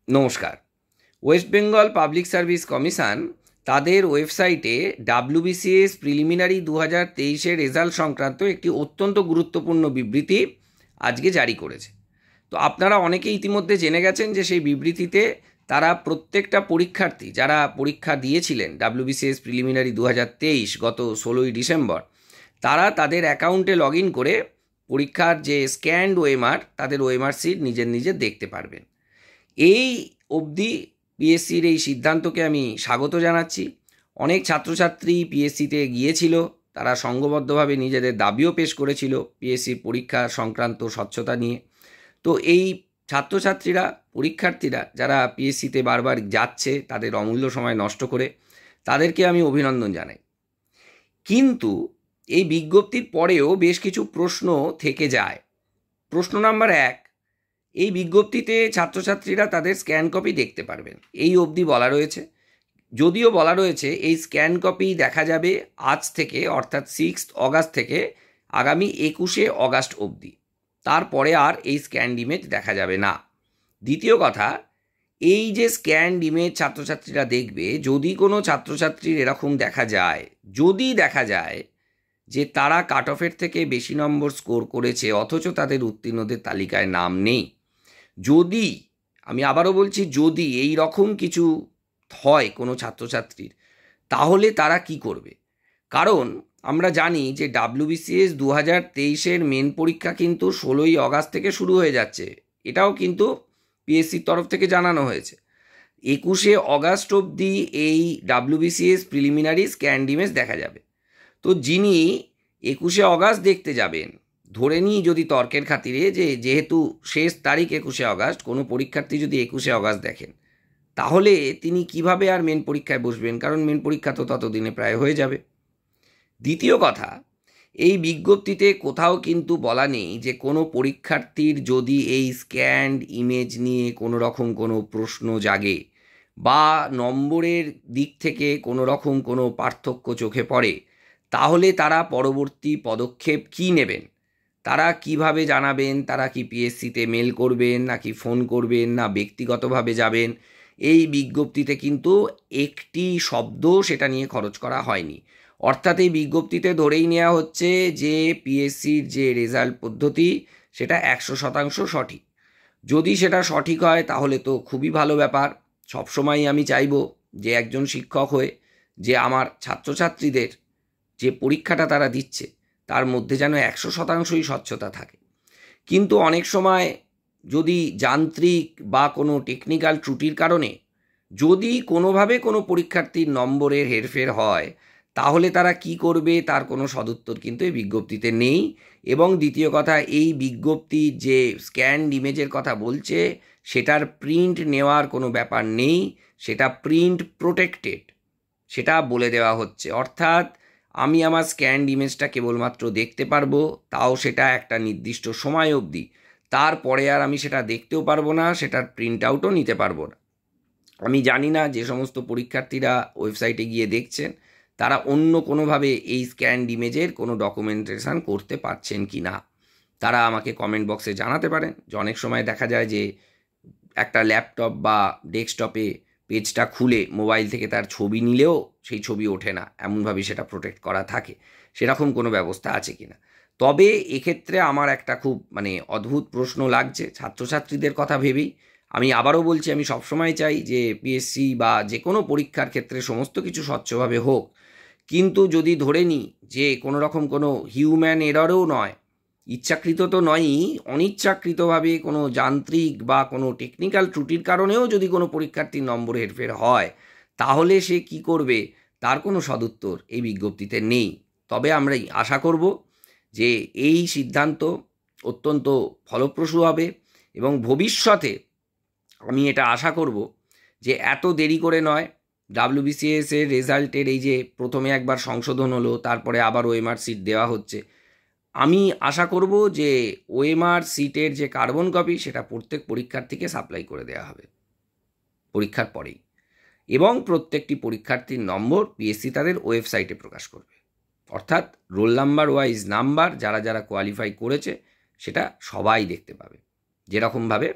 নমস্কার। West Bengal public service commission তাদের ওয়েবসাইটে ডাব্লিউবিসিএস প্রিলিমিনারি 2023-এর রেজাল্ট সংক্রান্ত একটি অত্যন্ত গুরুত্বপূর্ণ বিবৃতি আজকে জারি করেছে। তো আপনারা অনেকে ইতিমধ্যে জেনে গেছেন যে সেই বিবৃতিতে তারা প্রত্যেকটা পরীক্ষার্থী যারা পরীক্ষা দিয়েছিলেন ডাব্লিউবিসিএস প্রিলিমিনারি 2023 গত 16ই ডিসেম্বর, তারা তাদের অ্যাকাউন্টে লগ ইন করে পরীক্ষার যে স্ক্যান্ড ওএমআর তাদের ওএমআর সিট নিজের দেখতে পারবেন। এই অবধি পিএসসির এই সিদ্ধান্তকে আমি স্বাগত জানাচ্ছি। অনেক ছাত্রছাত্রী পিএসসিতে গিয়েছিল, তারা সংঘবদ্ধভাবে নিজেদের দাবিও পেশ করেছিল পিএসসির পরীক্ষা সংক্রান্ত স্বচ্ছতা নিয়ে। তো এই ছাত্রছাত্রীরা, পরীক্ষার্থীরা যারা পিএসসিতে বারবার যাচ্ছে তাদের অমূল্য সময় নষ্ট করে, তাদেরকে আমি অভিনন্দন জানাই। কিন্তু এই বিজ্ঞপ্তির পরেও বেশ কিছু প্রশ্ন থেকে যায়। প্রশ্ন নাম্বার 1, এই বিজ্ঞপ্তিতে ছাত্রছাত্রীরা তাদের স্ক্যান কপি দেখতে পারবেন, এই অবধি বলা রয়েছে। যদিও বলা রয়েছে এই স্ক্যান কপি দেখা যাবে আজ থেকে, অর্থাৎ 6 অগাস্ট থেকে আগামী 21 অগাস্ট অবধি। তারপরে আর এই স্ক্যান ইমেজ দেখা যাবে না। দ্বিতীয় কথা, এই যে স্ক্যান ইমেজ ছাত্রছাত্রীরা দেখবে, যদি কোনো ছাত্রছাত্রীর এরকম দেখা যায়, যদি দেখা যায় যে তারা কাট অফের থেকে বেশি নম্বর স্কোর করেছে অথচ তাদের উত্তীর্ণদের তালিকায় নাম নেই, যদি, আমি আবারও বলছি, যদি এই রকম কিছু হয় কোনো ছাত্রছাত্রীর, তাহলে তারা কি করবে? কারণ আমরা জানি যে ডাব্লিউবিসিএস 2023-এর মেন পরীক্ষা কিন্তু 16ই অগাস্ট থেকে শুরু হয়ে যাচ্ছে, এটাও কিন্তু পিএসসির তরফ থেকে জানানো হয়েছে। 21 অগাস্ট অবধি এই ডাব্লিউবিসিএস প্রিলিমিনারি স্ক্যান ইমেজ দেখা যাবে। তো যিনি 21 অগাস্ট দেখতে যাবেন, ধরে নিই যদি তর্কের খাতিরে যে যেহেতু শেষ তারিখ 21 অগাস্ট, কোনো পরীক্ষার্থী যদি 21 অগাস্ট দেখেন, তাহলে তিনি কিভাবে আর মেন পরীক্ষায় বসবেন? কারণ মেন পরীক্ষা তো ততদিনে প্রায় হয়ে যাবে। দ্বিতীয় কথা, এই বিজ্ঞপ্তিতে কোথাও কিন্তু বলা নেই যে কোনো পরীক্ষার্থীর যদি এই স্ক্যান্ড ইমেজ নিয়ে কোনো রকম কোনো প্রশ্ন জাগে বা নম্বরের দিক থেকে কোনো রকম কোনো পার্থক্য চোখে পড়ে, তাহলে তারা পরবর্তী পদক্ষেপ কী নেবেন, তারা কিভাবে জানাবেন, তারা কি পিএসসিতে মেল করবেন, নাকি ফোন করবেন, না ব্যক্তিগতভাবে যাবেন, এই বিজ্ঞপ্তিতে কিন্তু একটি শব্দ সেটা নিয়ে খরচ করা হয়নি। অর্থাৎ এই বিজ্ঞপ্তিতে ধরেই নেওয়া হচ্ছে যে পিএসসির যে রেজাল্ট পদ্ধতি সেটা 100% সঠিক। যদি সেটা সঠিক হয় তাহলে তো খুবই ভালো ব্যাপার। সবসময়ই আমি চাইব যে একজন শিক্ষক হয়ে যে আমার ছাত্রছাত্রীদের যে পরীক্ষাটা তারা দিচ্ছে তার মধ্যে যেন 100%ই স্বচ্ছতা থাকে। কিন্তু অনেক সময় যদি যান্ত্রিক বা কোনো টেকনিক্যাল ত্রুটির কারণে যদি কোনোভাবে কোনো পরীক্ষার্থীর নম্বরের হেরফের হয়, তাহলে তারা কি করবে তার কোনো সদুত্তর কিন্তু এই বিজ্ঞপ্তিতে নেই। এবং দ্বিতীয় কথা, এই বিজ্ঞপ্তি যে স্ক্যান ইমেজের কথা বলছে সেটার প্রিন্ট নেওয়ার কোনো ব্যাপার নেই, সেটা প্রিন্ট প্রোটেক্টেড, সেটা বলে দেওয়া হচ্ছে। অর্থাৎ আমি আমার স্ক্যান্ড ইমেজটা কেবলমাত্র দেখতে পারবো, তাও সেটা একটা নির্দিষ্ট সময় অবধি। তারপরে আর আমি সেটা দেখতেও পারবো না, সেটার প্রিন্ট আউটও নিতে পারবো না। আমি জানি না যে সমস্ত পরীক্ষার্থীরা ওয়েবসাইটে গিয়ে দেখছেন তারা অন্য কোনোভাবে এই স্ক্যান্ড ইমেজের কোনো ডকুমেন্টেশন করতে পারছেন কি না। তারা আমাকে কমেন্ট বক্সে জানাতে পারেন। যে অনেক সময় দেখা যায় যে একটা ল্যাপটপ বা ডেস্কটপে পেজটা খুলে মোবাইল থেকে তার ছবি নিলেও সেই ছবি ওঠে না, এমনভাবে সেটা প্রোটেক্ট করা থাকে। সেরকম কোনো ব্যবস্থা আছে কি না? তবে এক্ষেত্রে আমার একটা খুব অদ্ভুত প্রশ্ন লাগছে ছাত্রছাত্রীদের কথা ভেবেই। আমি আবারও বলছি, আমি সবসময় চাই যে পিএসসি বা যে কোনো পরীক্ষার ক্ষেত্রে সমস্ত কিছু স্বচ্ছভাবে হোক। কিন্তু যদি ধরে নিই যে কোনো রকম কোনো হিউম্যান এররও নয়, ইচ্ছাকৃত তো নয়ই, অনিচ্ছাকৃতভাবে কোনো যান্ত্রিক বা কোনো টেকনিক্যাল ত্রুটির কারণেও যদি কোনো পরীক্ষার্থীর নম্বর হেরফের হয়, তাহলে সে কি করবে তার কোনো সদুত্তর এই বিজ্ঞপ্তিতে নেই। তবে আমরা আশা করব যে এই সিদ্ধান্ত অত্যন্ত ফলপ্রসূ হবে এবং ভবিষ্যতে আমি এটা আশা করব যে এত দেরি করে নয়, ডাব্লিউবিসিএস এর রেজাল্টের এই যে প্রথমে একবার সংশোধন হলো, তারপরে আবার ওএমআর সিট দেওয়া হচ্ছে, আমি আশা করব যে ওএমআর সিটের যে কার্বন কপি সেটা প্রত্যেক পরীক্ষার্থীকে সাপ্লাই করে দেওয়া হবে পরীক্ষার পরেই, এবং প্রত্যেকটি পরীক্ষার্থীর নম্বর পিএসসি তাদের ওয়েবসাইটে প্রকাশ করবে। অর্থাৎ রোল নাম্বার ওয়াইজ নাম্বার যারা যারা কোয়ালিফাই করেছে সেটা সবাই দেখতে পাবে, যেরকমভাবে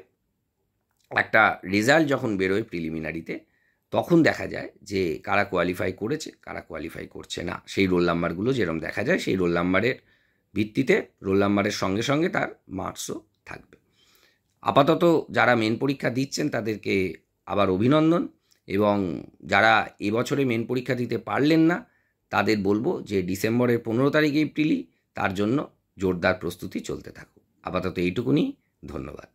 একটা রেজাল্ট যখন বেরোয় প্রিলিমিনারিতে, তখন দেখা যায় যে কারা কোয়ালিফাই করেছে, কারা কোয়ালিফাই করছে না। সেই রোল নাম্বারগুলো যেরকম দেখা যায়, সেই রোল নাম্বারের ভিত্তিতে রোল নাম্বারের সঙ্গে সঙ্গে তার মার্কসও থাকবে। আপাতত যারা মেন পরীক্ষা দিচ্ছেন তাদেরকে আবার অভিনন্দন, এবং যারা এবছরে মেন পরীক্ষা দিতে পারলেন না তাদের বলবো যে ডিসেম্বরের 15 তারিখে প্রিলি, তার জন্য জোরদার প্রস্তুতি চলতে থাকুক। আপাতত এইটুকুনি, ধন্যবাদ।